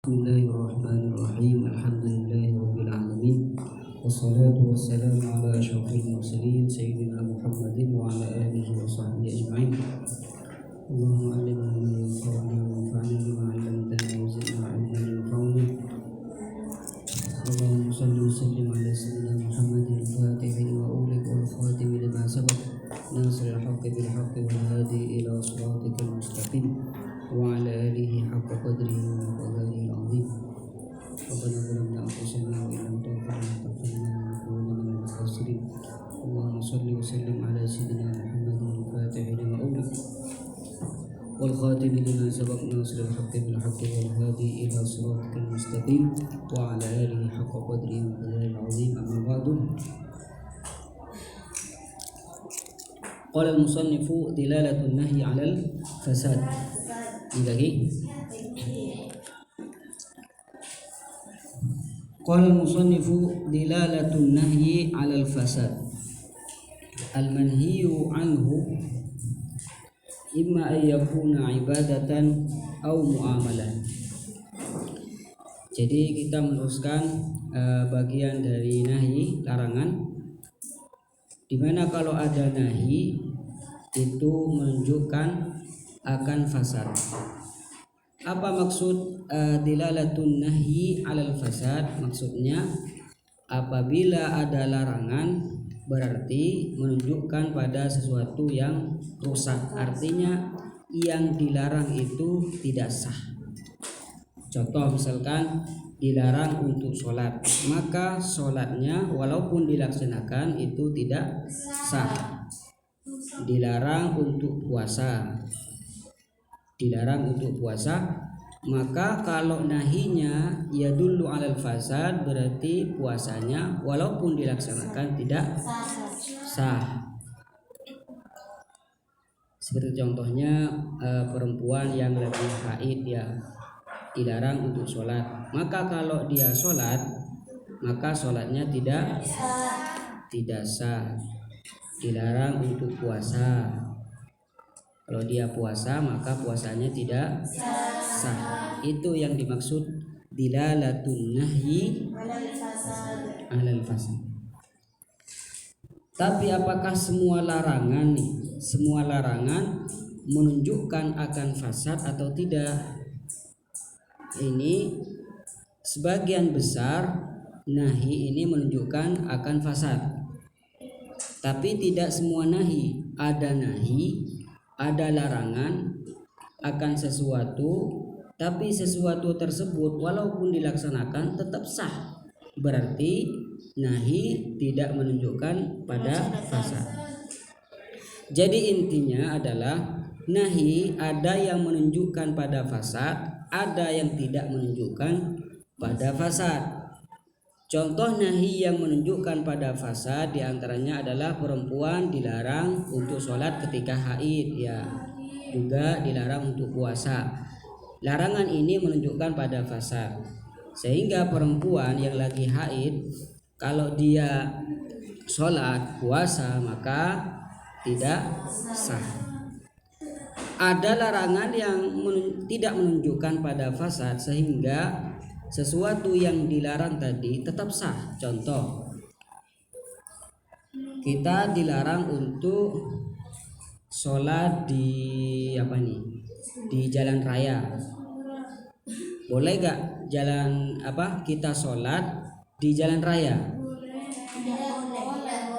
Bismillahirrahmanirrahim. Alhamdulillahirabbil alamin. Wassalatu wassalamu ala asyrafil mursalin sayyidina Muhammadin wa ala alihi wa sahbihi ajma'in. Allahumma allimna ma yanfa'una wanfa'na bima 'allamtana wa zidna 'ilman yanfa'una. Allahumma shalli wa sallim ala sayyidina Muhammadin al-Fatihi lima ughliqa wal khatimi lima sabaq nasiril haqqi bil haqqi wal hadi ila siratikal mustaqim wa ala alihi haqqa qadrihi wa miqdarihi al-'azim. Rabbana zalamna anfusana wa illam taghfir lana wa tarhamna lanakunanna minal khasirin. Allahumma shalli wa sallim ala sayyidina Muhammadin al-Fatihi lima ughliqa wal khatimi lima sabaq nasiril haqqi bil haqqi wal hadi ila siratikal mustaqim wa ala alihi haqqa qadrihi wa miqdarihi al-'azim. Amma ba'du. Qala al-musannifu dilalatun nahyi 'alal fasad. Lagi. Qala al-musannifu dilalatun nahyi 'alal fasad. Al-manhiyu 'anhu imma an yakuna ibadatan aw muamalah. Jadi kita meneruskan bagian dari nahi, larangan, di mana kalau ada nahi itu menunjukkan akan fasad. Apa maksud dilalatun nahyi 'alal fasad? Maksudnya apabila ada larangan berarti menunjukkan pada sesuatu yang rusak. Artinya yang dilarang itu tidak sah. Contoh misalkan dilarang untuk sholat, maka sholatnya walaupun dilaksanakan itu tidak sah. Dilarang untuk puasa, maka kalau nahinya ya dulu 'alal fasad berarti puasanya walaupun dilaksanakan tidak sah. Seperti contohnya perempuan yang lagi haid ya dilarang untuk sholat, maka kalau dia sholat maka sholatnya tidak sah. Dilarang untuk puasa, kalau dia puasa maka puasanya tidak sah. Itu yang dimaksud dilalatun nahyi 'alal fasad. Tapi apakah semua larangan menunjukkan akan fasad atau tidak? Ini sebagian besar nahi ini menunjukkan akan fasad. Tapi tidak semua nahi. Ada nahi, ada larangan akan sesuatu, tapi sesuatu tersebut walaupun dilaksanakan tetap sah. Berarti nahi tidak menunjukkan pada fasad. Jadi intinya adalah nahi ada yang menunjukkan pada fasad, ada yang tidak menunjukkan pada fasad. Contoh nahi yang menunjukkan pada fasad diantaranya adalah perempuan dilarang untuk sholat ketika haid, ya juga dilarang untuk puasa. Larangan ini menunjukkan pada fasad, sehingga perempuan yang lagi haid kalau dia sholat puasa maka tidak sah. Ada larangan yang tidak menunjukkan pada fasad sehingga sesuatu yang dilarang tadi tetap sah. Contoh, kita dilarang untuk sholat di jalan raya. Boleh gak kita sholat di jalan raya?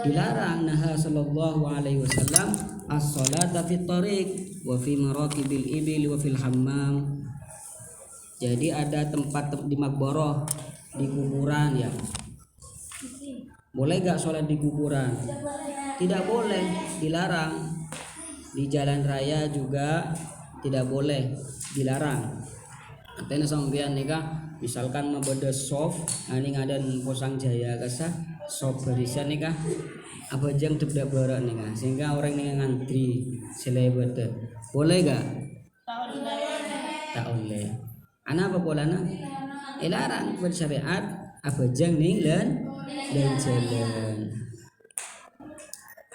Dilarang. Naha sallallahu alaihi wasallam as-sholata fit tariq wa fi marakibil ibil wa fil hammam. Jadi ada tempat di makboroh, di kuburan ya. Boleh gak sholat di kuburan? Tidak boleh, dilarang. Di jalan raya juga tidak boleh, dilarang. Artinya sampean nikah, misalkan mabada soft, ini ngadan posang jaya kasah, soft barisan nikah, apa jang tidak barak nikah, sehingga orang nikah ngantri selebat. Boleh gak? Tak boleh. Ana apa polana? Larang bersyariat apa jang ning dan jalan.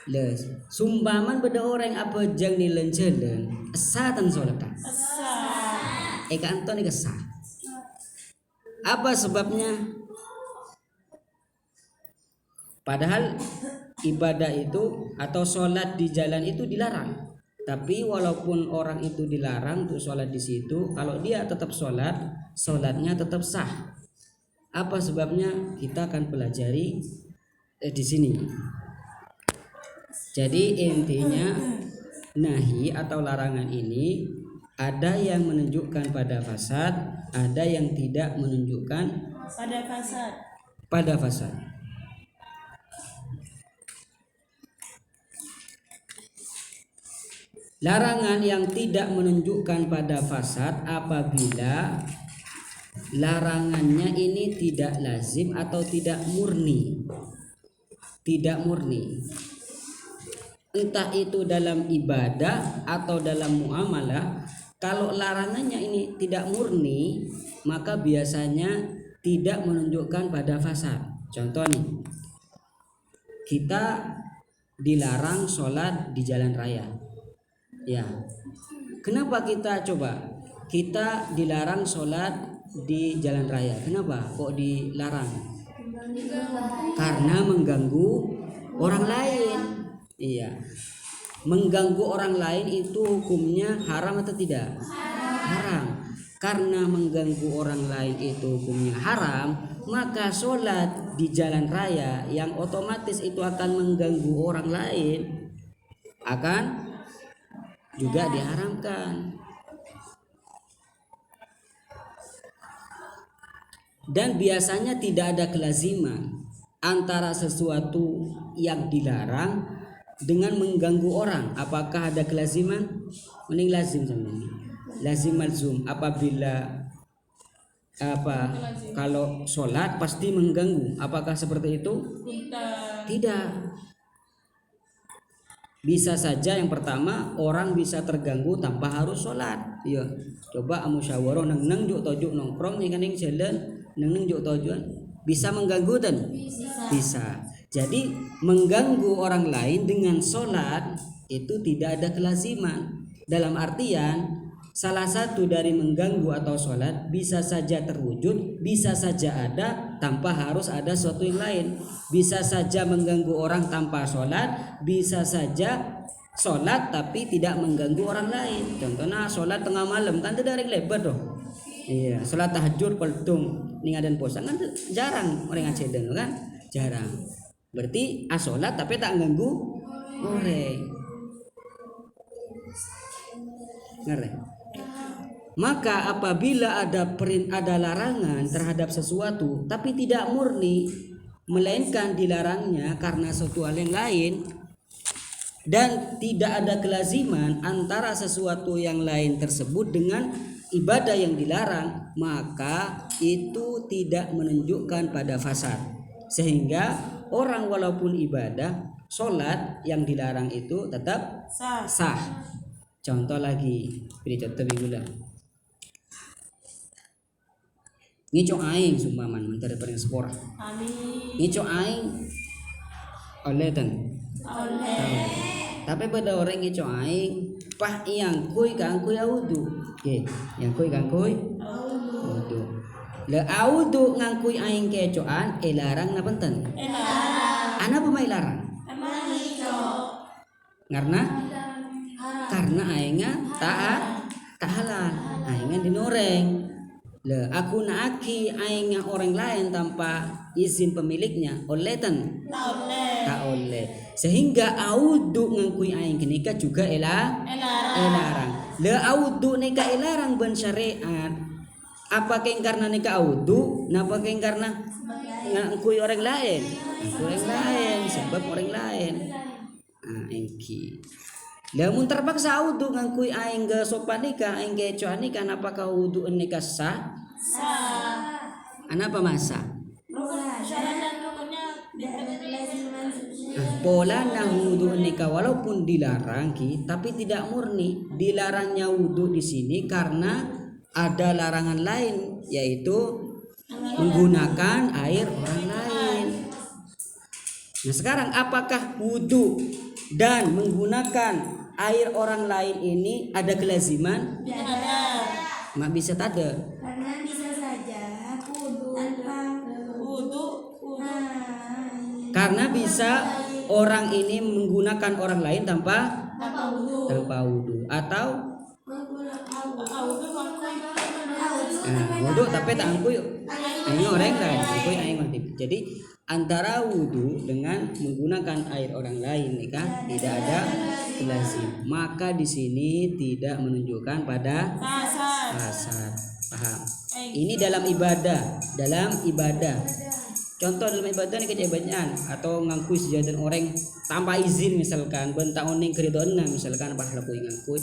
Les sumbaman beda orang apa jang ning jalan. Asatan salat. Eka anton eka sah. Apa sebabnya? Padahal ibadah itu atau sholat di jalan itu dilarang. Tapi walaupun orang itu dilarang untuk sholat di situ, kalau dia tetap sholat, sholatnya tetap sah. Apa sebabnya? Kita akan pelajari di sini. Jadi intinya nahi atau larangan ini ada yang menunjukkan pada fasad, ada yang tidak menunjukkan pada fasad. Larangan yang tidak menunjukkan pada fasad apabila larangannya ini tidak lazim atau tidak murni. Tidak murni. Entah itu dalam ibadah atau dalam muamalah, kalau larangannya ini tidak murni, maka biasanya tidak menunjukkan pada fasad. Contoh nih, kita dilarang sholat di jalan raya. Ya, kenapa kita dilarang sholat di jalan raya? Kenapa kok dilarang? Karena mengganggu orang lain. Iya, mengganggu orang lain itu hukumnya haram atau tidak? Haram. Karena mengganggu orang lain itu hukumnya haram, maka sholat di jalan raya yang otomatis itu akan mengganggu orang lain akan juga diharamkan. Dan biasanya tidak ada kelaziman antara sesuatu yang dilarang dengan mengganggu orang. Apakah ada kelaziman? Mending lazim sebenarnya. Lazim malzum. Apabila kalau sholat pasti mengganggu. Apakah seperti itu? Tidak. Bisa saja yang pertama orang bisa terganggu tanpa harus sholat. Iya, coba musyawarah neng juk tojuk nongkrong nih kan yang jalan neng juk tojuan bisa mengganggu dan bisa. Jadi mengganggu orang lain dengan sholat itu tidak ada kelaziman. Dalam artian salah satu dari mengganggu atau sholat bisa saja terwujud, bisa saja ada tanpa harus ada sesuatu yang lain. Bisa saja mengganggu orang tanpa sholat, bisa saja sholat tapi tidak mengganggu orang lain. Contohnya sholat tengah malam kan tidak ada yang lebar doh. Iya, sholat tahajud peltung ningadan posang kan jarang orang ngaceden kan, jarang. Berarti sholat tapi tak mengganggu orang. Ngerti? Maka apabila ada larangan terhadap sesuatu tapi tidak murni, melainkan dilarangnya karena sesuatu hal yang lain dan tidak ada kelaziman antara sesuatu yang lain tersebut dengan ibadah yang dilarang, maka itu tidak menunjukkan pada fasad. Sehingga orang walaupun ibadah, sholat yang dilarang itu tetap sah. Contoh lagi, beri contoh minggu ngico aing sumpaman mentari paling sepora. Amin. Ngico aing oleh tan. Oleh. Tapi pada orang ngico aing pah yang kuy kang kuy audu. Oke, yang kuy kang kuy audu. Le audu ngangkuy aing kecoan larang na penten. Larang. Ana pa may larang? Emang ngico. Karena aingnya tak halal. Aingnya dinoreng. Aku naaki aingnya orang lain tanpa izin pemiliknya oleh tan tak oleh sehingga audu ngangkui aing kenika juga elarang audu nika elarang ben syariat apa keng karena nika audu napa keng karena ngangkui orang lain sebab orang lain engki lamun terpaksa wudu ngangkui aing ge sopan nikah aing ge coan nikah apakah wudu nikah sah? Sah. Anapa masa? Pola nah wudu nikah walaupun dilarang tapi tidak murni. Dilarangnya wudu di sini karena ada larangan lain yaitu menggunakan air orang lain. Nah sekarang apakah wudu dan menggunakan air orang lain ini ada kelaziman? Tidak. Mak bisa tak ada. Karena bisa saja wudu Karena bisa orang ini menggunakan orang lain tanpa wudu atau wudu tapi tak angkuy ini orang lain angkuy air mati. Jadi antara wudu dengan menggunakan air orang lain nikah tidak ada lazim. Maka di sini tidak menunjukkan pada asar. Paham? Ini dalam ibadah. Contoh dalam ibadah nih kejabatannya atau ngangkui sejadan orang tanpa izin misalkan bentak oning keridona misalkan pas laku ngangkui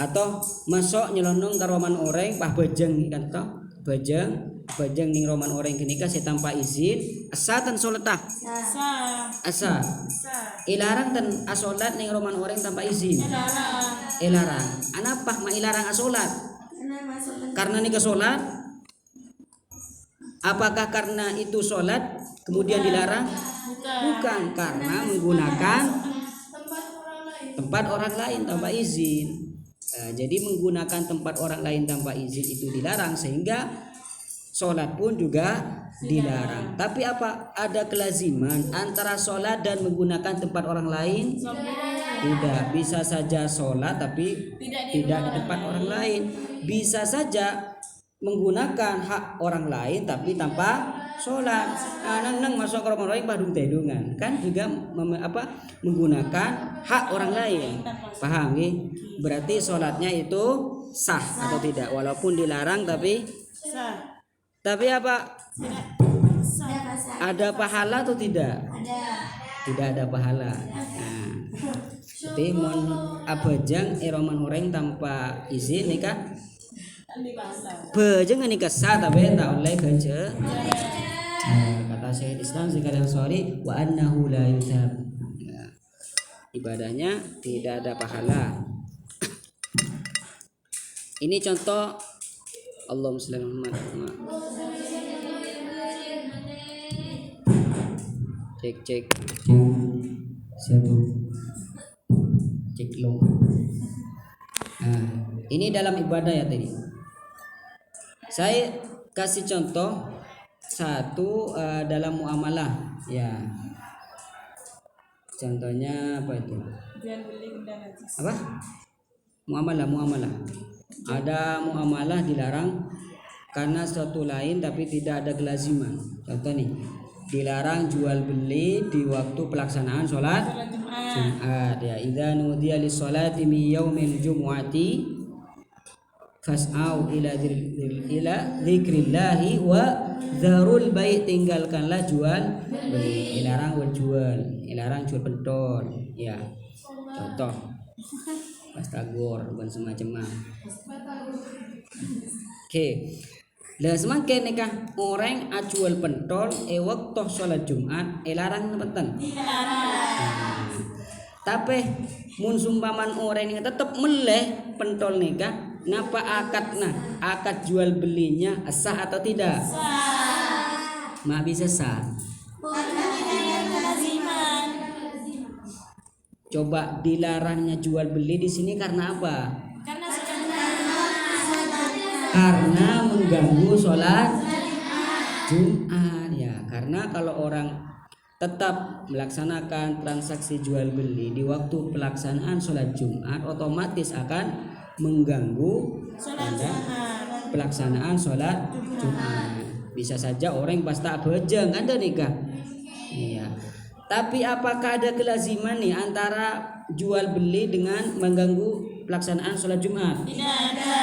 atau masuk nyelonong ke roman orang pas bajeng kan toh bajeng ning roman orang kenika saya tanpa izin asa tan salat tah asa ilarang tan asolat ning roman orang tanpa izin ilarang anapa ma ilarang asolat karena nika salat. Apakah karena itu sholat kemudian dilarang? Bukan, karena menggunakan tempat orang lain tanpa izin. Jadi menggunakan tempat orang lain tanpa izin itu dilarang sehingga sholat pun juga dilarang. Tapi apa? Ada kelaziman antara sholat dan menggunakan tempat orang lain? Tidak. Bisa saja sholat tapi tidak di tempat orang lain. Bisa saja menggunakan hak orang lain tapi tanpa sholat. Nang masuk ke rumah orang padung tedungan kan juga menggunakan hak orang lain. Paham ya? Berarti sholatnya itu sah atau tidak walaupun dilarang tapi sah. Tapi apa? Ada pahala atau tidak? Tidak ada pahala. Jadi mon abajang eroman orang tanpa izin nikah bejeng nikah sah tapi tak oleh kerja. Kata Syekh Islam Sekalian Sorry wa annahu la yuthab. Ibadahnya tidak ada pahala. Ini contoh Allahumma shalli ala Muhammad. Cek satu cek long. Ini dalam ibadah ya tadi. Saya kasih contoh satu dalam muamalah ya. Contohnya apa itu? Apa? Muamalah. Ada muamalah dilarang karena suatu lain tapi tidak ada kelaziman. Contoh nih, dilarang jual beli di waktu pelaksanaan sholat Jumat ya. Idza nudiya lis-sholati min yaumil jumu'ati fas'au ila dzikrillahi wa dzarul bai', tinggalkanlah jual beli. Dilarang jual pentol ya. Contoh pastagor bukan semacam. Oke. Lah semakin nikah orang ajual pentol waktu sholat Jumat larang teman-teman. Tapi mun sumpaman orang ini tetap meleh pentol nikah napa akad jual belinya sah atau tidak? Sah. Mak bisa sah. Coba dilarangnya jual beli di sini karena apa? Karena mengganggu sholat Jumat ya. Karena kalau orang tetap melaksanakan transaksi jual beli di waktu pelaksanaan sholat Jumat otomatis akan mengganggu pelaksanaan sholat Jumat. Bisa saja orang pas tak bejeng ada nikah. Iya. Tapi apakah ada kelaziman nih antara jual beli dengan mengganggu pelaksanaan sholat Jumat? Tidak ada.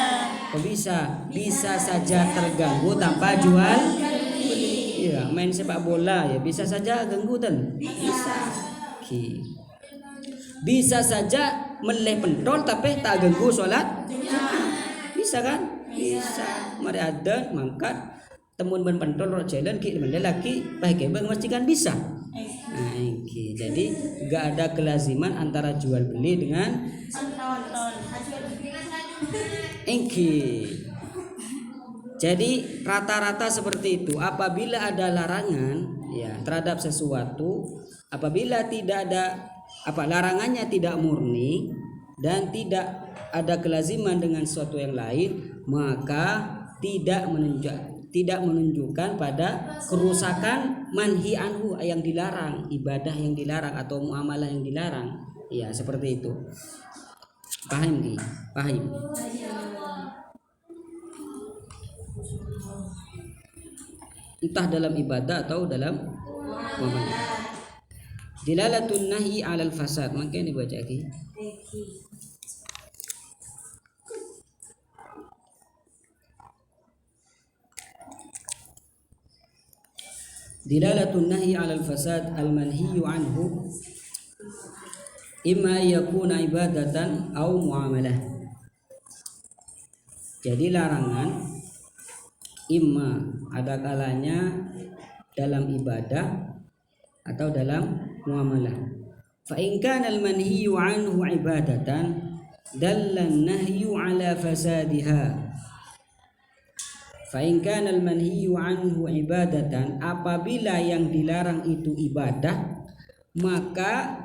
Kok bisa? Bisa saja terganggu tanpa jual beli. Iya, main sepak bola ya bisa saja ganggu dan bisa. Bisa saja meleh pentol tapi tak ganggu sholat. Bisa kan? Bisa. Mari ada mangkat temun ban pentol ro jalan ki laki pakai bang mesti kan bisa. Nah, ini. Jadi enggak ada kelaziman antara jual beli dengan engki. Jadi rata-rata seperti itu. Apabila ada larangan ya terhadap sesuatu, apabila tidak ada larangannya tidak murni dan tidak ada kelaziman dengan sesuatu yang lain, maka tidak menunjukkan pada kerusakan manhi anhu yang dilarang, ibadah yang dilarang atau muamalah yang dilarang. Ya, seperti itu. Paham Ki? Paham. Entah dalam ibadah atau dalam muamalah. Dilalatun nahi 'alal fasad. Mungkin dibaca lagi. Dilalatun nahi 'alal fasad al-manhiyu anhu imma yakuna ibadatan au muamalah. Jadi larangan imma ada kalanya dalam ibadah atau dalam muamalah. Fa in kana al-manhiyu anhu ibadatan dalla an-nahyu ala fasadiha. Fa in kana al-manhiyu anhu ibadatan, apabila yang dilarang itu ibadah, maka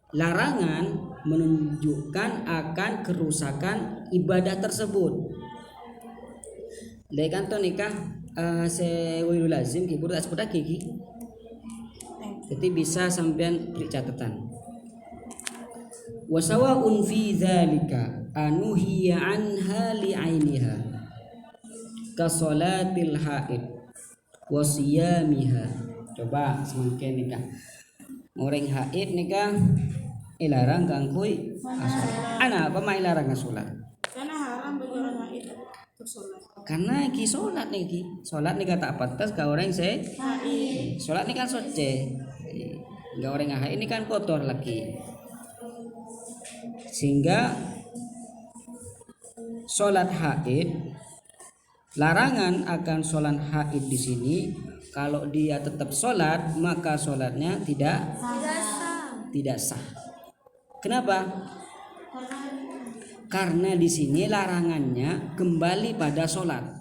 larangan menunjukkan akan kerusakan ibadah tersebut. Lekan to nikah sewil lazim ki buruk asbut ki. Jadi bisa sampean beri catatan. Wa sawa'un fi dzalika anuhiya anha li'ainiha ka salatil haid wa siyamiha. Coba semakin nikah. Orang haid nikah ilarang kangkui ana apa mai larang salat. Karena haram bagi orang haid bersolat. Karena ki salat niki. Salat nika tak pantas ka orang haid. Salat ni kan suci. Enggak orang haid ini kan kotor lagi. Sehingga salat haid, larangan akan salat haid di sini, kalau dia tetap salat maka salatnya tidak sah. Kenapa? Karena di sini larangannya kembali pada salat.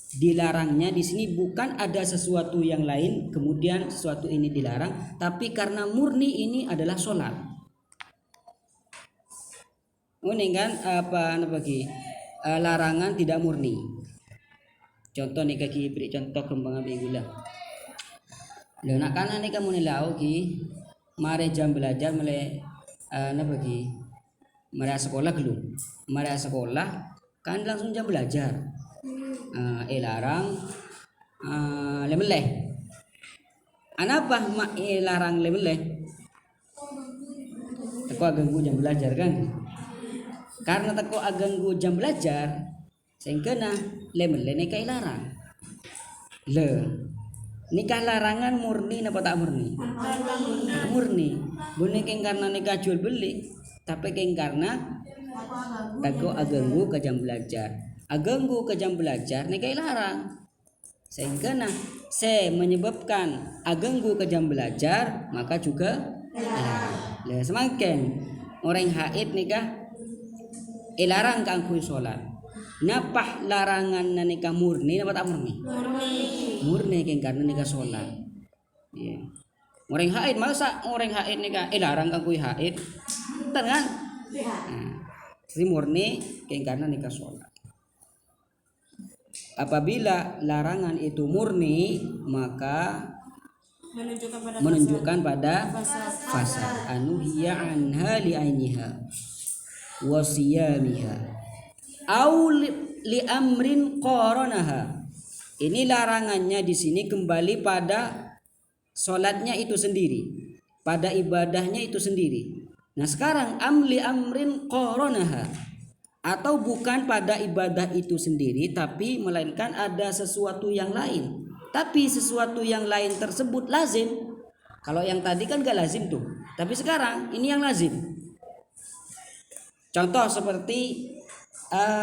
Dilarangnya di sini bukan ada sesuatu yang lain kemudian sesuatu ini dilarang, tapi karena murni ini adalah salat. Ini kan apa bagi larangan tidak murni. Contoh nih kaki beri contoh kembang api gula. Lo nak kanan nih kamu nilau ki, mare jam belajar mulai bagi, mare sekolah belum, mare sekolah kan langsung jam belajar. Larang lemeleh. Anapa mak larang lemeleh? Teko ganggu jam belajar kan? Karena teko ganggu jam belajar, sehingga lemeleh nikah larang. Nikah larangan murni napa tak murni? Murni. Bukan keng karena nikah jual beli, tapi keng karena teko ganggu ke jam belajar. Aganggu ke jam belajar nikah larang, sehingga saya menyebabkan aganggu ke jam belajar maka juga larang. Semakin orang haid nikah larang kangku sholat. Napah larangan nikah murni napa tak murni? Murni kan karena nikah sholat. Iya. Orang haid masa orang haid nikah larang kangku haid, kan? Jadi murni kan karena nikah sholat. Apabila larangan itu murni maka menunjukkan pada fasad anuhiya anha li'ainiha wa siyamiha au li amrin qaranaha. Ini larangannya di sini kembali pada salatnya itu sendiri, pada ibadahnya itu sendiri. Nah sekarang amli amrin qaranaha, atau bukan pada ibadah itu sendiri tapi melainkan ada sesuatu yang lain, tapi sesuatu yang lain tersebut lazim. Kalau yang tadi kan gak lazim tuh, tapi sekarang ini yang lazim. Contoh seperti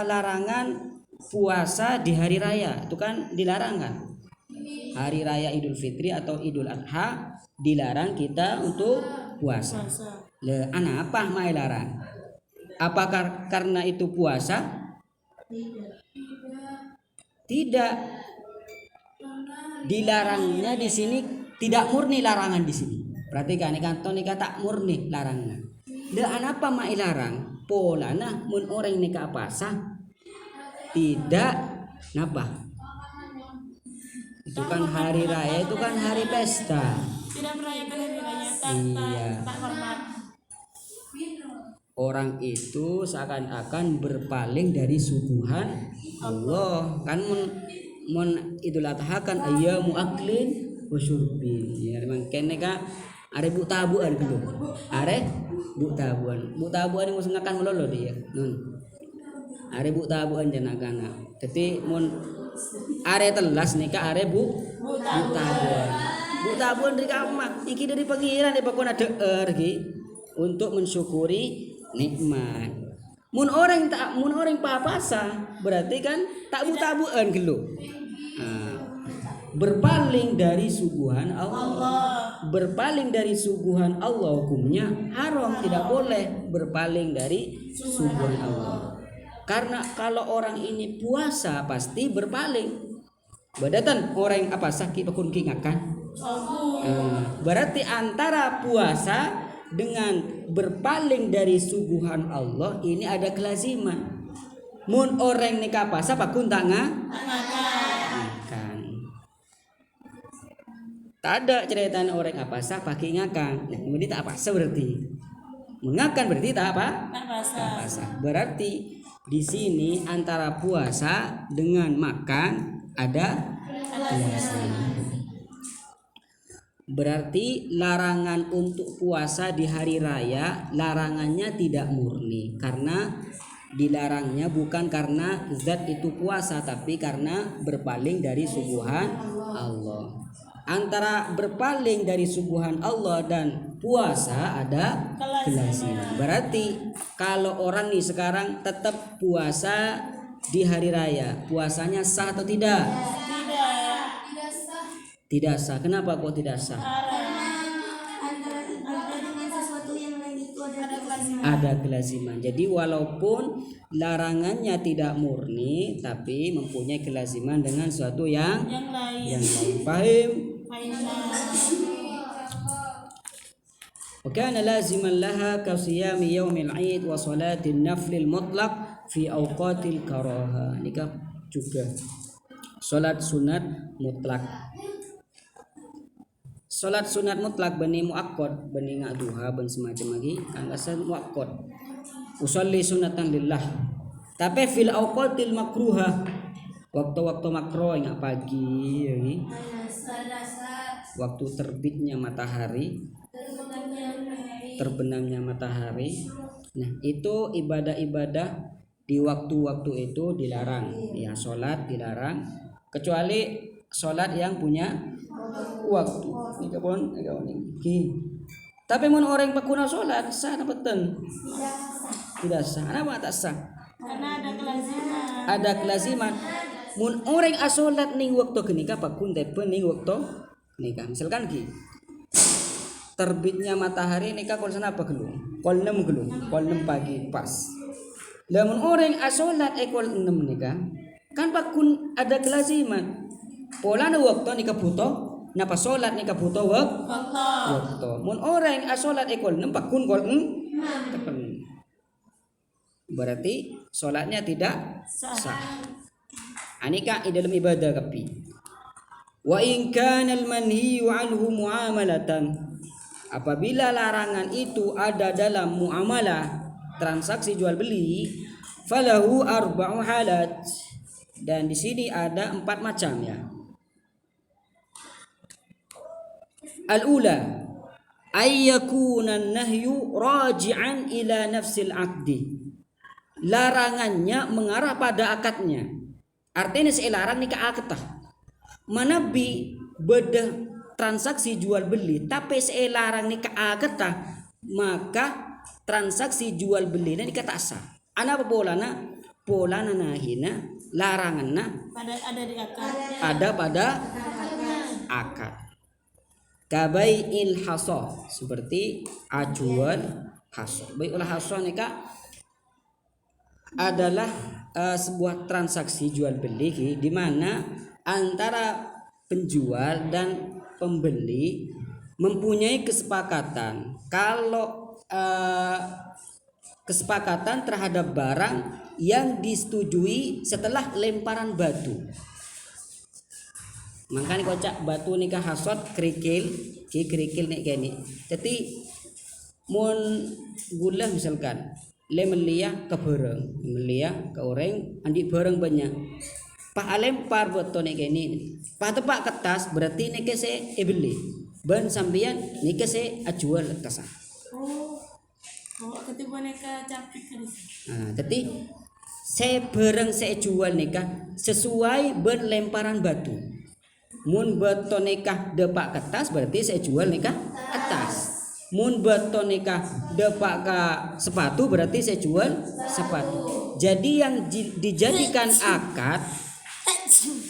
larangan puasa di hari raya, itu kan dilarang kan. Hari raya Idul Fitri atau Idul Adha dilarang kita untuk puasa. Apa mai larang? Apakah karena itu puasa? Tidak. Dilarangnya di sini tidak murni larangan di sini. Perhatikan ini kanton nikah tak murni larangan. Apa mai larang? Pola mun orang nikah puasa tidak napa? Itu kan hari raya, itu kan hari pesta. Tidak merayakan hari raya, Iya. tak hormat. Orang itu seakan-akan berpaling dari suguhan Allah. Kan mun Idul Adha kan ayyamu aklin wa syurbin. Ya memang kene ka are bu tabuan gitu. Are bu tabuan. Bu tabuan mung ngakan melolo dia. Nun. Are bu tabuan jenakana. Dadi mun are telas nika are bu tabuan. Bu tabuan dari kamar. Iki dari pengiran di pakona deuer iki untuk mensyukuri nikmat. Mun orang papasa berarti kan tak bu-tabuan gitu. Berpaling dari suguhan Allah. Berpaling dari suguhan Allah hukumnya haram, tidak boleh berpaling dari suguhan Allah. Karena kalau orang ini puasa pasti berpaling. Badatan orang apa sakit pakun kingakan. Berarti antara puasa dengan berpaling dari suguhan Allah ini ada kelaziman. Mun orang nikah puasa pakun tangan makan. Tak ada cerita orang apa sah pakai ngakan. Nah, kemudian tak puasa berarti. Mengakan berarti tak apa? Tak puasa. Berarti di sini antara puasa dengan makan ada kelaziman. Berarti larangan untuk puasa di hari raya larangannya tidak murni, karena dilarangnya bukan karena zat itu puasa tapi karena berpaling dari suguhan Allah. Antara berpaling dari suguhan Allah dan puasa ada kelaziman. Berarti kalau orang nih sekarang tetap puasa di hari raya, puasanya sah atau tidak? Tidak sah. Kenapa kok tidak sah? Ada kelaziman. Jadi walaupun larangannya tidak murni, tapi mempunyai kelaziman dengan suatu yang lain. Paham? وكان لازما لها كصيام يوم العيد وصلاة النفل المطلق في أوقات الكراهة. Ini juga salat sunat mutlak. Salat sunat mutlak bani muakkad, bani duha, ban semacam lagi kan asan muakkad. Usolli sunatan lillah. Tapi fil awqatil makruha, waktu-waktu makruh yang pagi ini. Waktu terbitnya matahari, terbenamnya matahari. Nah, itu ibadah-ibadah di waktu-waktu itu dilarang. Ya, salat dilarang kecuali salat yang punya waktu. Ini pun tapi mun orang pakuna salat sah apa betul? Tidak sah. Kenapa tak sah? Karena ada kelaziman. Ada kelaziman. Mun orang asolat ning waktu kenika pakun tepen ning waktu nikah. Misalkan ki terbitnya matahari nikah kol sana apa gelung? Kol 6 gelung, kol 6 pagi pas. Lamun orang asolat kol 6 nikah kan pakun ada kelaziman. Pola na waktu nikah buto napa solat nikah buto waktu. Mun orang asolat kol 6 pakun kol 6 tepen. Berarti solatnya tidak sah. Anika dalam ibadah kapi. Wa in kana al-manhiyu anhu muamalatan. Apabila larangan itu ada dalam muamalah, transaksi jual beli, falahu arba'u halat. Dan di sini ada 4 macam ya. Al-ula ayyakuna an-nahyu raji'an ila nafsil 'aqdi. Larangannya mengarah pada akadnya. Artinya selarang nikah akad. Manabi beda transaksi jual beli tapi selarang nikah akad, maka transaksi jual beli ini nikah tak sah. Ana apa polana nahina laranganna ada di akad. Ada pada akad. Kabai'il haso, seperti ajual haso. Bai'ul haso nikah adalah sebuah transaksi jual beli di mana antara penjual dan pembeli mempunyai kesepakatan. Kalau kesepakatan terhadap barang yang disetujui setelah lemparan batu. Makanya kocak batu nikah hasot kerikil nih kene. Jadi mun gula misalkan le melia ke bereng, melia ke orang andi bereng banyak. Pak lempar batu nih kene. Pak tepak kertas berarti nih kese beli. Ben sambian nih kese ajual kertas. Oh, ketika boneka capit kan. Jadi saya bareng saya jual nikah sesuai berlemparan batu. Mun beton nikah depak kertas berarti saya jual nikah kertas. Mun beton nikah depak ke sepatu berarti saya jual sepatu. Jadi yang dijadikan akad,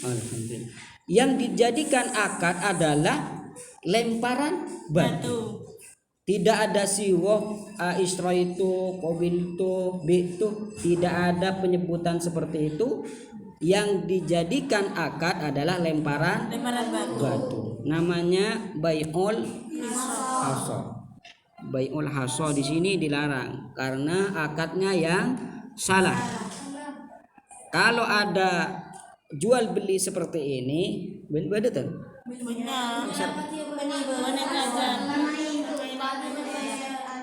alhamdulillah, yang dijadikan akad adalah lemparan batu. Tidak ada siwoh isra itu, kobil itu, itu tidak ada penyebutan seperti itu. Yang dijadikan akad adalah lemparan batu. Namanya bai'ul haso. Bai'ul haso di sini dilarang karena akadnya yang salah. Kalau ada jual beli seperti ini, beda tuh.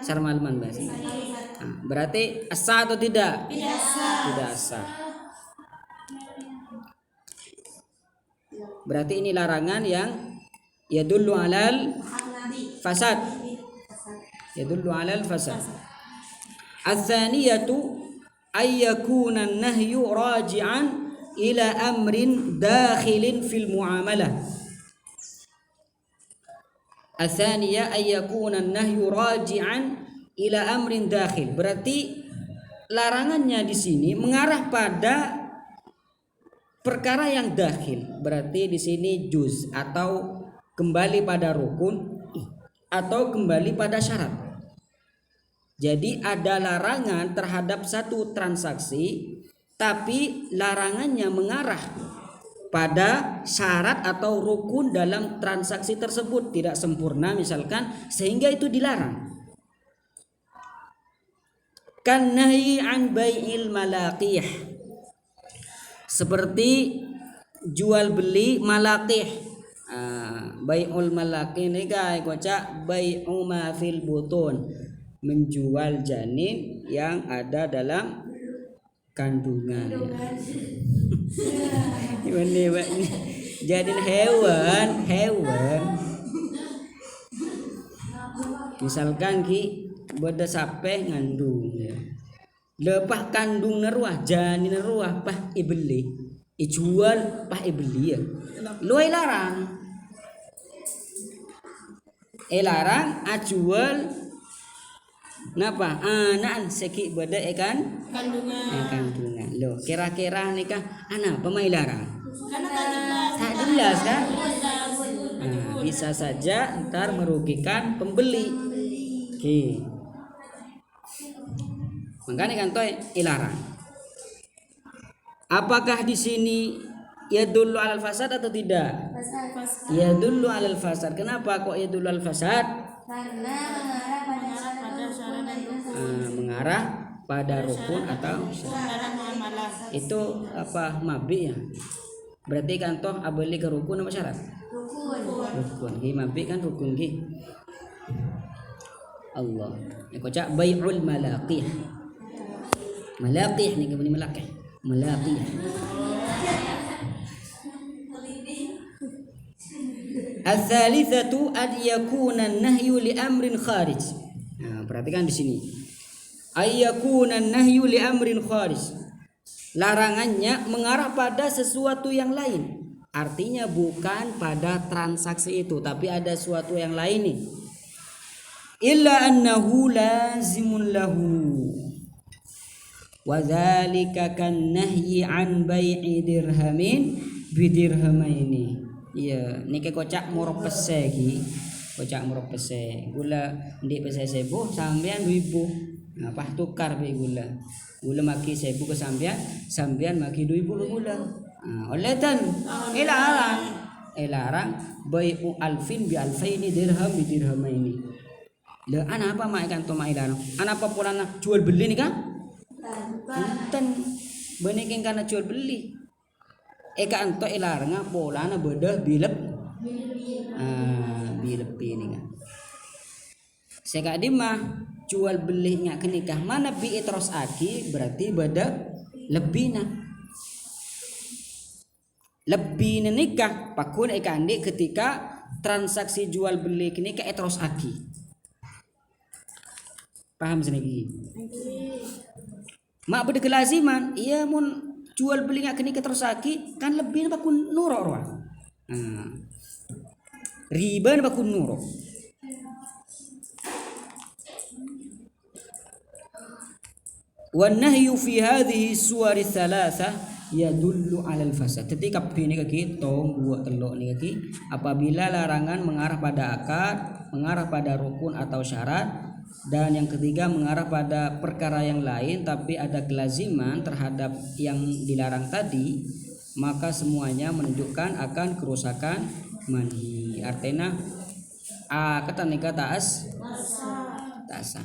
Sarmalman bahasa. Berarti sah atau tidak? Tidak sah. Berarti ini larangan yang yadullu alal fasad. Yadullu alal fasad. Ats-tsaniyatu ay yakuna an-nahyu raji'an ila amrin dakhilin fil muamalah. Ats-tsaniyah ay yakuna an-nahyu raji'an ila amrin dakhil. Berarti larangannya di sini mengarah pada perkara yang dakhil. Berarti di sini juz atau kembali pada rukun atau kembali pada syarat. Jadi ada larangan terhadap satu transaksi, tapi larangannya mengarah pada syarat atau rukun dalam transaksi tersebut tidak sempurna misalkan sehingga itu dilarang. Kan nahyi an bai'il malaqih. Seperti jual beli malaqih. Bai'ul malaqih ini guys, kocak bai'u ma fil butun. Menjual janin yang ada dalam kandungan. Jadi hewan. Misalkan ki beda sape ngandung ya. Lepah kandung neruah janin neruah pah ibeli. Ijual pah ibeli ya. Lu larang. Larang ajual napa anak seki beda ikan kandungan. Loh kira-kira nikah anak apa mai larang? Tak jelas kan? Bisa saja ntar merugikan pembeli. Oke. Makanya kan toy ilarang. Apakah di sini yadullu alal fasad atau tidak? Yadullu alal fasad. Kenapa kok yadullu alal fasad? Karena Mengarah pada rukun atau itu apa mabi ya? Berarti kan toh abeli ke rukun apa syarat? Rukun. Ki mabi kan rukun ki. Allah. Ini kocak bai'ul malaqih. Malaqih ni kemudian malaqih. Malaqih. Ats-tsalitsatu an yakuna an-nahyu li amrin kharij. Nah, perhatikan di sini. Ay yakuna an-nahyu li amrin kharij. Larangannya mengarah pada sesuatu yang lain. Artinya bukan pada transaksi itu, tapi ada sesuatu yang lain nih. Illa annahu lazimun lahu. Wa dzalika kan nahyi an bai'i dirhamin bidirhamaini. Iya, niki kocak murok pese ki. Kocak murok pese. Gula ndik pese 1000 sampean 2000. Nah, pah tukar be gula. Gula maki 1000 ke sampean maki 2000 gula. Oleh tan larang bai'u alfin bi alfaini dirham bi dirhamaini. Lah ana apa mak kan to mak larang? Ana apa pula nak jual beli nih kan? Enten beneking karena jual beli. eka anto ilaranga polana beda bilep bilep ini kan seka dimah jual belinya kenikah mana bi terus aki berarti beda lebihna lebih nikah pakun eka andi ketika transaksi jual beli kenikah terus aki paham senegi mak beda kelaziman iya mun jual beli nggak kenikah terus aki kan lebih pakun nurok roh riba pakun nurok والنهي في هذه الصور الثلاثة يدل على الفساد. Ketika ini kaki tong dua telok ni kaki apabila larangan mengarah pada akad, mengarah pada rukun atau syarat dan yang ketiga mengarah pada perkara yang lain tapi ada kelaziman terhadap yang dilarang tadi maka semuanya menunjukkan akan kerusakan manhi. Artinya kata nikah taas taasa.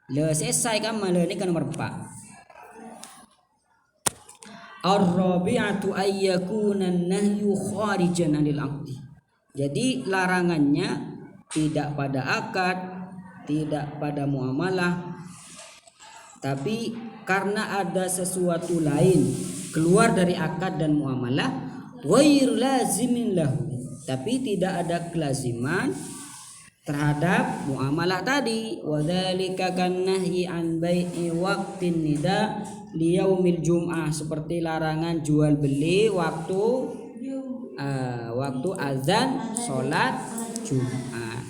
Le selesai kan malah ni kan nomor 4. Ar-rabi'atu ayyakuna an-nahyu kharijan 'anil 'aqdi. Jadi larangannya tidak pada akad, tidak pada muamalah. Tapi karena ada sesuatu lain keluar dari akad dan muamalah, ghair lazimin lahu. Tapi tidak ada kelaziman terhadap muamalah tadi. Wadzalika kannahyi an bai'i waqtin nida liyaumil jum'ah, seperti larangan jual beli waktu azan salat Jumat.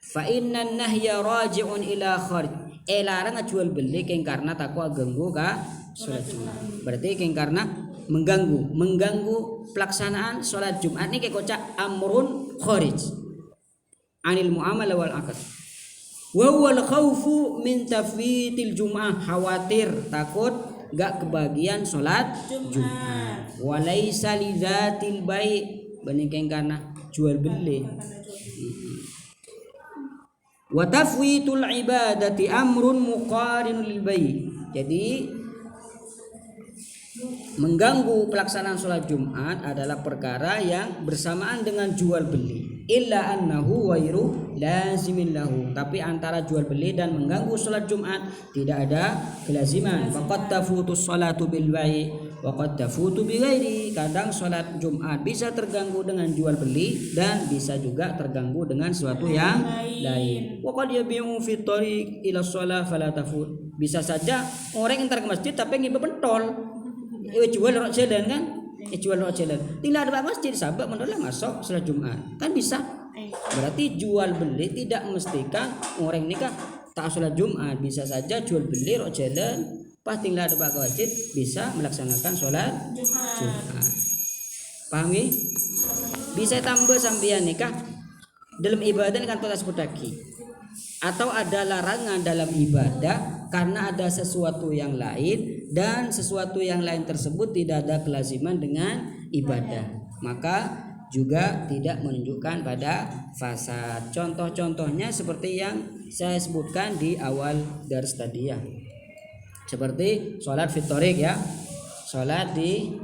Fa innan nahya raji'un ila kharij. Larangan jual beli keng karena takwa ganggu ka salat Jumat. Berarti keng karena mengganggu pelaksanaan salat Jumat ni kayak kocak amrun kharij anil muamalah wal aqd wa huwa al khaufu min tafwitil jum'ah, khawatir takut gak kebagian salat Jumat. Walaysa lidzatil bai', bening karena jual beli. Wa tafwitul ibadati amrun muqarinul lil bai'. Jadi mengganggu pelaksanaan sholat Jumat adalah perkara yang bersamaan dengan jual beli. Illa annahu wairu lazimin lahu. Tapi antara jual beli dan mengganggu sholat Jumat tidak ada kelaziman. Faqad tafutu sholatu bil bai' wa qad tafutu bi ghairi. Kadang sholat Jumat bisa terganggu dengan jual beli dan bisa juga terganggu dengan sesuatu yang lain. Wa qad yabi'u fi tariq ila shalah fala tafut. Bisa saja orang entar ke masjid tapi ngibe pentol. Jual rok jalan kan? Jual rok jalan. Tinggal ada masjid sahabat menolak masuk sholat Jumat. Kan bisa. Berarti jual beli tidak mestikan orang nikah tak sholat Jumat. Bisa saja jual beli rok jalan. Pas tinggal ada masjid bisa melaksanakan sholat Jumat. Pahami? Bisa tambah sambian nikah dalam ibadah kan tak sebut lagi. Atau ada larangan dalam ibadah karena ada sesuatu yang lain dan sesuatu yang lain tersebut tidak ada kelaziman dengan ibadah, maka juga tidak menunjukkan pada fasad. Contoh-contohnya seperti yang saya sebutkan di awal dars tadi ya, seperti sholat fitorik ya, sholat di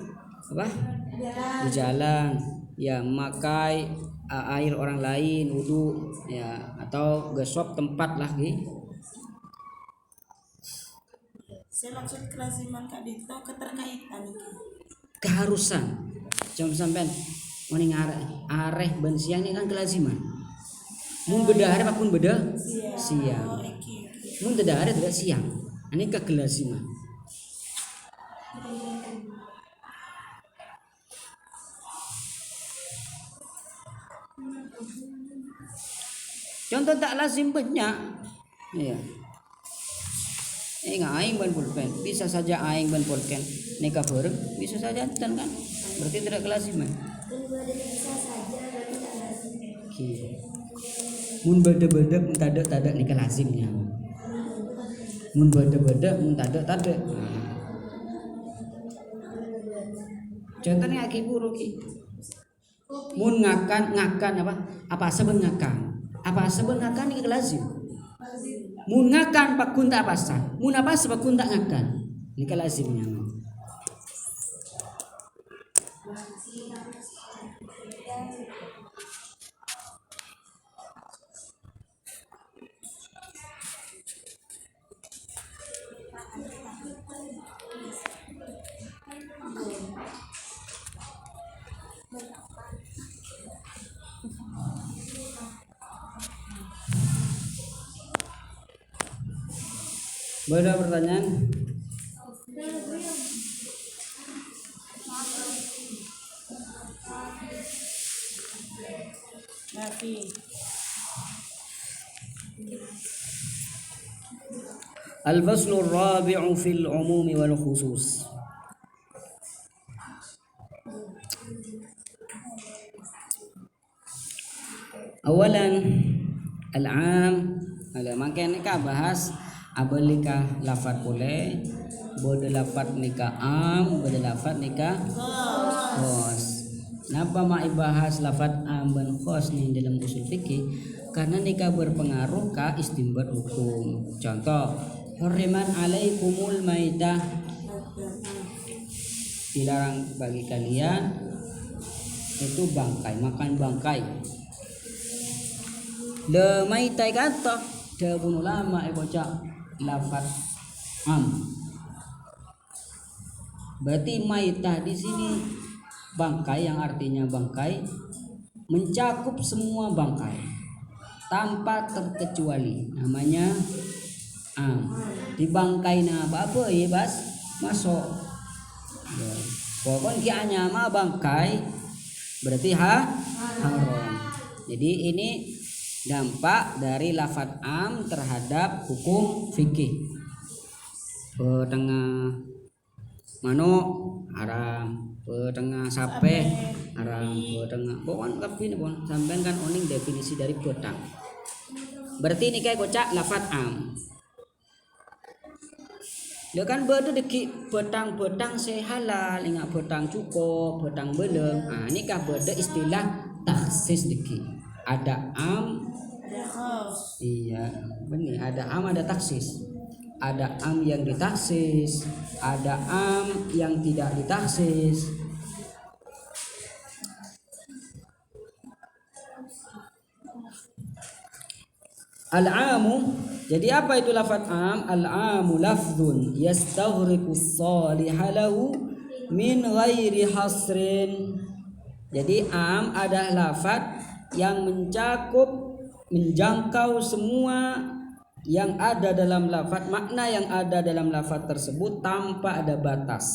di jalan ya, memakai air orang lain wudu ya, atau gesok tempat lagi. Saya maksud kelaziman Kak Dito keterkaitan keharusan. Jangan sampai mending areh ben siang ini kan kelaziman. Mun beda hari apapun beda siang. Mun tidak hari tidak siang. Ini kelaziman. Contoh tak lazim banyak. Ya. Aing ban pulpen, bisa saja aing ban pulpen nikah bareng, bisa saja dan kan, berarti tidak kelaziman. Bisa saja berarti tak lazim. Mun beda-beda mun tada nikah lazimnya. Mun beda-beda mun tada. Contohnya aki buruk ki. Mun ngakan apa seben ngakan. Apa seben ngakan nikah lazim. Mun ngakan pakun tak pasan, mun apa sebab kun tak ngakan, ini lazimnya. Ada pertanyaan? Nafi. Al-faslu rabi'u fil umumi wal khusus. Awalan al-am ada makan nikah bahas abalika lafat boleh bode lafat nikah am bode lafat nikah khos. Kenapa mak bahas lafat am dan khos nih dalam usul fikih? Karena nikah berpengaruh ke istimbat hukum. Contoh, hurriman alaikumul maitah, dilarang bagi kalian itu bangkai, makan bangkai. Le maitai kata dia bunuh lama bocah lafat am. Berarti maitah di sini bangkai yang artinya bangkai mencakup semua bangkai tanpa terkecuali, namanya am. Di bangkai na apa ya bas masuk. Ya. Pokoknya hanya mah bangkai berarti haram. Jadi ini dampak dari lafadz am terhadap hukum fikih. Petengah manuk haram, petengah sape haram, petengah bawang tapi nih bon sampean kan oning definisi dari petang. Berarti ini kayak kocak lafadz am. Dia kan beda deki petang sehalal, ingat petang cukup, petang belum. Nah, ini kah beda istilah taksis deki. Ada am, Ada khos. iya, benar. Ada am, ada taksis. Ada am yang ditaksis, ada am yang tidak ditaksis. Al-amu, jadi apa itu lafaz am? Al-amu lafzun yastaghriqu salihalahu min ghairi hasrin. Jadi am adalah lafaz yang menjangkau semua yang ada dalam lafaz, makna yang ada dalam lafaz tersebut tanpa ada batas.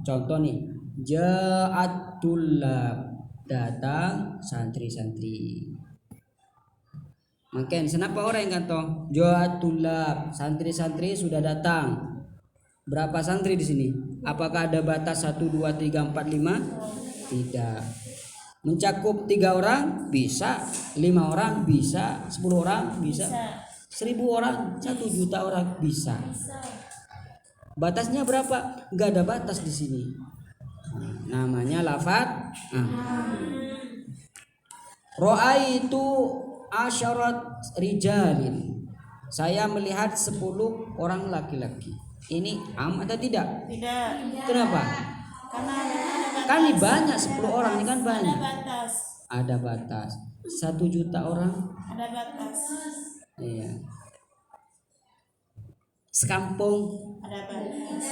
Contoh nih, ja'at tullab, datang santri-santri. Makin kenapa orang yang kata ja'at tullab, santri-santri sudah datang. Berapa santri di sini? Apakah ada batas 1 2 3 4 5? Tidak. Mencakup 3 orang bisa, 5 orang bisa, 10 orang bisa, 1000 orang, 1 juta orang bisa. Batasnya berapa? Enggak ada batas di sini. Namanya lafaz Ra'aitu asyarat rijalin. Saya melihat 10 orang laki-laki. Ini am atau tidak? Tidak. Kenapa? Karena Kan ini banyak 10 orang ini kan ada banyak. batas. Ada batas. 1 juta orang. Ada batas. Iya. Sekampung. Ada batas.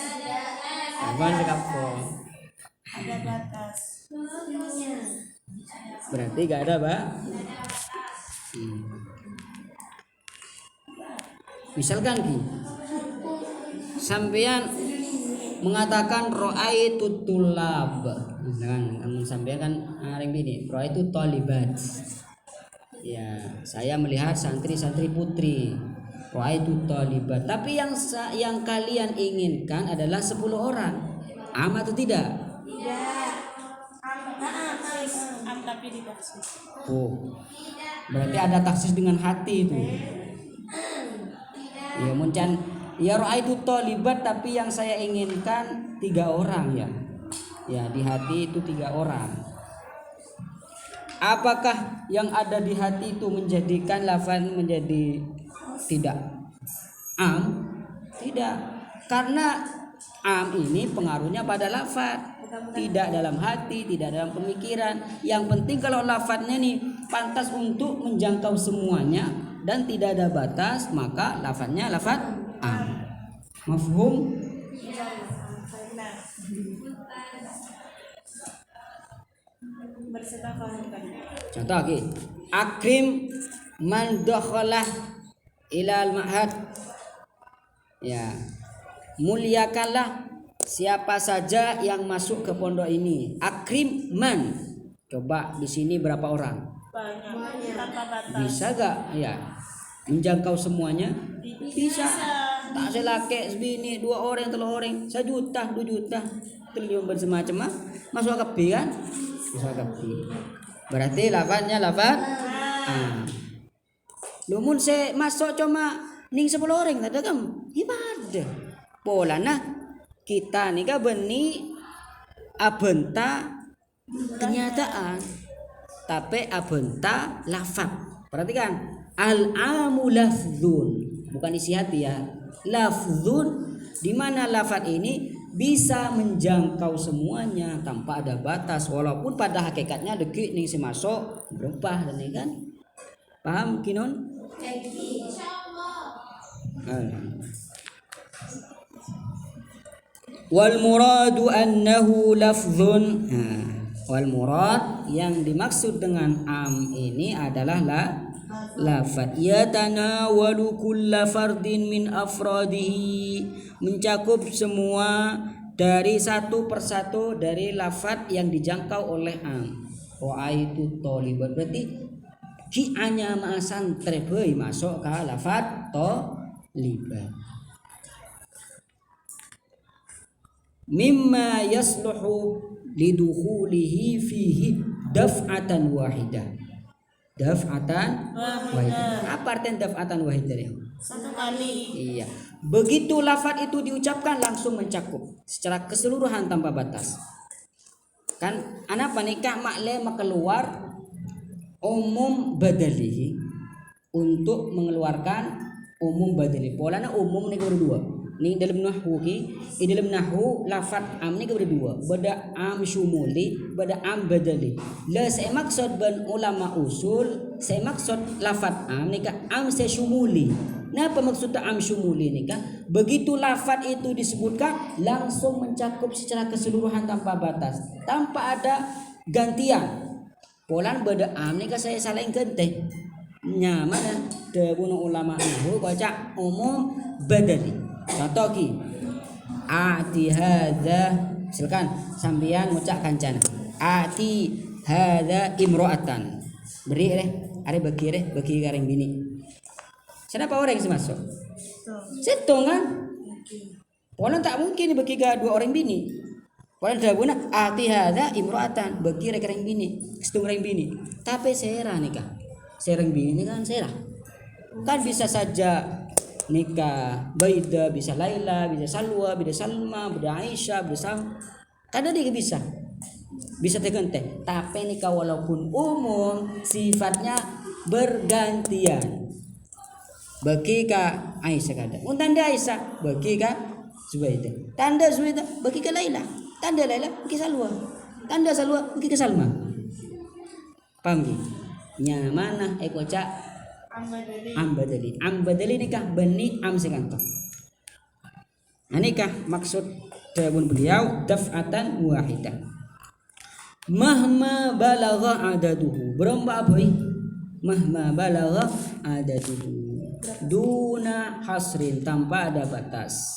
Apaan sekampung? Ada batas. Berarti gak ada, Pak. Misalkan ki, sampean mengatakan ra'aitu tullab. Misalkan sampean kan hari ini ra'aitu talibat. Ya, saya melihat santri-santri putri. Ra'aitu talibat. Tapi yang kalian inginkan adalah 10 orang. Am atau tidak? Tidak. Am tapi ditaksis. Oh. Berarti ada taksis dengan hati itu. Ya muncan ya ra'aitu talibat tapi yang saya inginkan 3 orang ya. Ya di hati itu 3 orang. Apakah yang ada di hati itu menjadikan lafaz menjadi tidak am? Tidak. Karena am ini pengaruhnya pada lafaz. Tidak dalam hati, tidak dalam pemikiran. Yang penting kalau lafadznya nih pantas untuk menjangkau semuanya dan tidak ada batas, maka lafadznya lafadz am. Mafhum? Contoh lagi, akrim man dakhalah ilal ma'had. Ya. Muliakanlah siapa saja yang masuk ke pondok ini. Akrim man. Coba di sini berapa orang? Banyak. Tanpa batas. Bisa gak? Ya. Menjangkau semuanya? Bisa. Tak selake sebini 2 orang 3 orang 1 juta 2 juta triliun bersemacam masuk akal kan? Masuk akal. Berarti lafadznya lafaz lumun se masuk cuma ning 10 orang ada kan ibadah. Pola nah kita nih kan beni abenta kenyataan tapi abenta lafaz. Perhatikan al-amu lafdzun bukan isi hati ya. Lafdzun di mana lafaz ini bisa menjangkau semuanya tanpa ada batas walaupun pada hakikatnya dekik nih semasuk berubah dan ini kan. Paham kinon? Wal muradu annahu lafdzun. Wal murad yang dimaksud dengan am ini adalah lafaz yatanawalu kulla fardin min afradihi, mencakup semua dari satu persatu dari lafaz yang dijangkau oleh am. Itu tolibat berarti kianya maasan trebei masuk ke lafaz tolibat. Mimma yasluhu lidukhulihi fihi daf'atan wahidah. Daf'atan wahidah. Apa artinya daf'atan wahidah? Satu kali. Iya. Begitu lafaz itu diucapkan langsung mencakup secara keseluruhan tanpa batas. Kan apa nikah makle keluar umum badalihi untuk mengeluarkan umum badali. Polanya umum ni berdua. Ni dalam nahwu ki, dalam nahwu lafaz am ni berdua. Beda am syumuli, beda am badali. La saya maksud ban ulama usul, saya maksud lafaz am ni ka am saya syumuli. Napa maksud am syumuli ni ka? Begitu lafaz itu disebutkan langsung mencakup secara keseluruhan tanpa batas, tanpa ada gantian. Polan beda am ni ka saya saling genteh. Nya mana debunu ulama nahwu baca umum badali. Contoh ki ati hadza silakan sambian ngucap kancana ati hadza imro'atan beri are bagi garing bini. Siapa orang yang masuk? Setong kan? Polan tak mungkin bagi 2 orang bini. Polan dabuna ati hadza imro'atan bagi garing bini, setong garing bini. Tapi serah nikah. Serang bini kan serah. Kan bisa saja nikah Baida bisa Laila, bisa Salwa, bisa Salma, bisa Aisyah, bisa kada dia bisa tergente. Tapi nikah walaupun umum sifatnya bergantian. Bagi ka Aisyah kada. Tanda Aisyah bagi ka Zubaidah. Tanda Zubaidah bagi ka Laila. Tanda Laila bagi Salwa. Tanda Salwa bagi ka Salma. Paham ki? Nya mana ekoca Ambadali nikah beni am sekanto. Nah nikah maksud dawun beliau daf'atan wahidah. Mahma balagha adaduhu. Berapa boy? Mahma balagha adaduhu. Duna hasrin tanpa ada batas.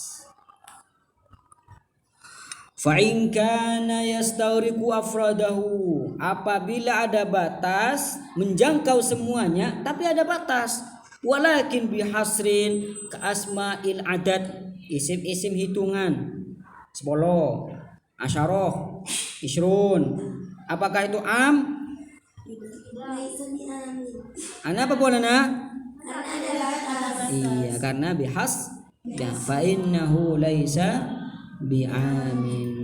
Fa'in kana yastawriku afradahu, apabila ada batas menjangkau semuanya tapi ada batas, walakin bihasrin ka asma'il adad, isim-isim hitungan 10 asyarah isrun. Apakah itu am? Apa bolana? Iya karena bihas ya fa innahu laisa bi'amin.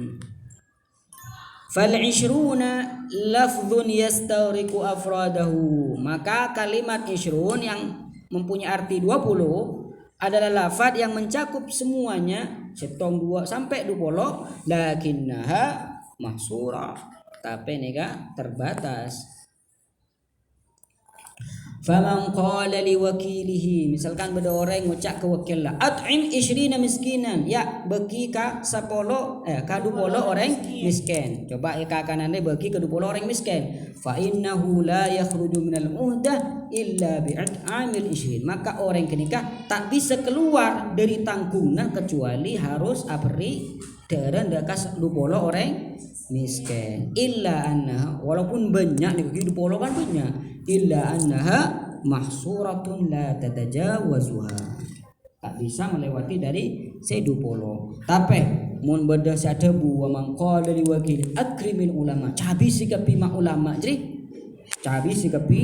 Fal 20 lafdzun yastawriku afradahu, maka kalimat 20 yang mempunyai arti 20 adalah lafaz yang mencakup semuanya setong 2 sampai 20, lakinnaha mahsura, tapi nega terbatas. Faman qala liwakilihi, misalkan ada orang ngucap ke wakil lah, at'im 20 miskinan, ya bagi ka 10 ka 20 orang miskin. Coba kanannya bagi ke 20 orang miskin. Fa innahu la yakhruju minal muhdah illa bi'at'amil 20. Maka orang kenikah tak bisa keluar dari tanggungan kecuali harus apri dekas 20 orang miskin. Illa annaha, walaupun banyak nih bagi 20 kan banyak, illa annaha mahsuratun la tatajawazuha, tak bisa melewati dari 20. Tapi mun beda sadebu wa man qala li wakil akrimil ulama, cabi sikapi ma ulama, jadi cabi sikapi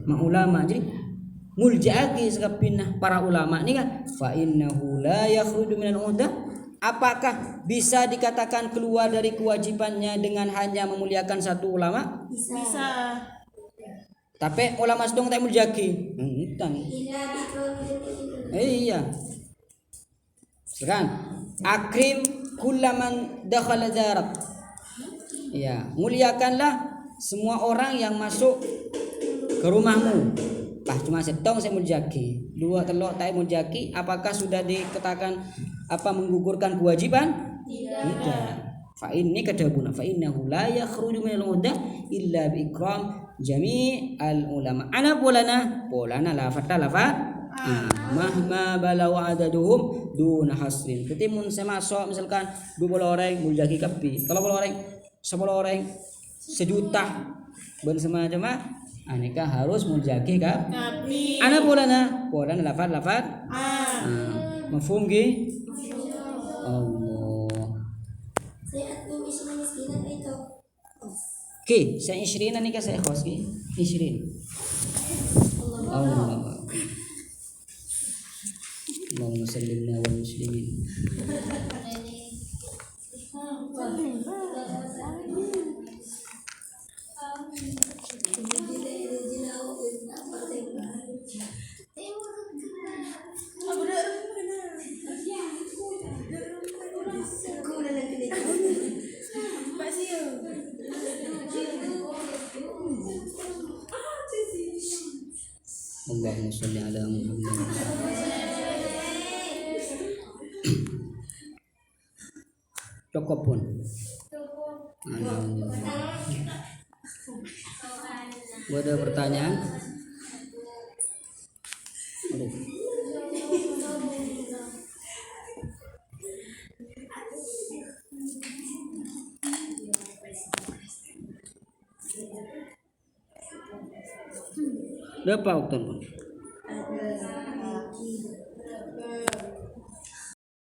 ma ulama, jadi muljaki sikapina para ulama ni kan, fa innahu la yakhruju minal udah, apakah bisa dikatakan keluar dari kewajibannya dengan hanya memuliakan satu ulama? Bisa. Tapi ulama sedang tak muljaki. Iya. Sekarang akrim kullaman dakhala darak. Ya, muliakanlah semua orang yang masuk ke rumahmu. Cuma setong saya muljaki, 2 telok tak muljaki, apakah sudah dikatakan menggugurkan kewajiban? Tidak. Fa ini kadabuna fa innahu la yakhruju minal udah illa bi ikram jami'al ulama. Ana polana lafat mahma balau adaduhum duna hasrin. Ketimun saya masuk misalkan 20 orang muljaki kapi, 30 orang, 10 orang, 1.000.000 ben semacam aneka harus muljaki kapi. Ana polana lafat mafhum ge? Allah. Oke, saya 20 nikah saya khos ki 20. Allah. Allahumma salli ala muslimin. Allahumma salli ala Muhammad. Cukup pun. Ada pertanyaan? Aduh. Berapa waktu?